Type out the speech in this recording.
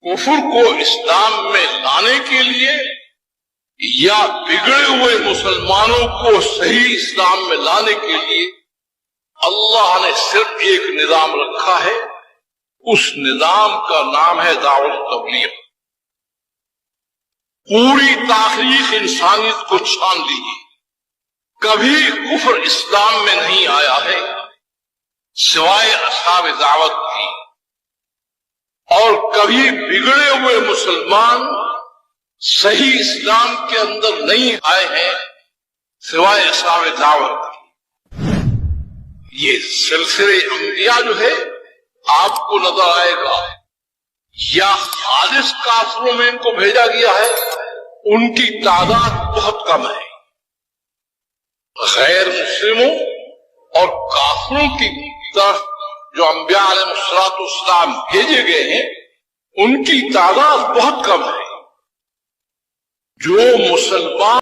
کفر کو اسلام میں لانے کے لیے یا بگڑے ہوئے مسلمانوں کو صحیح اسلام میں لانے کے لیے اللہ نے صرف ایک نظام رکھا ہے، اس نظام کا نام ہے دعوت تبلیغ۔ پوری تاریخ انسانیت کو چھان لیجیے، کبھی کفر اسلام میں نہیں آیا ہے سوائے اصحاب دعوت کی، اور کبھی بگڑے ہوئے مسلمان صحیح اسلام کے اندر نہیں آئے ہیں سوائے اصحاب دعوت کی۔ یہ سلسلے انبیاء جو ہے آپ کو نظر آئے گا، یا خالص کافروں میں ان کو بھیجا گیا ہے، ان کی تعداد بہت کم ہے۔ غیر مسلموں اور کافروں کی طرف جو انبیاء علیہ السلام بھیجے گئے ہیں ان کی تعداد بہت کم ہے۔ جو مسلمان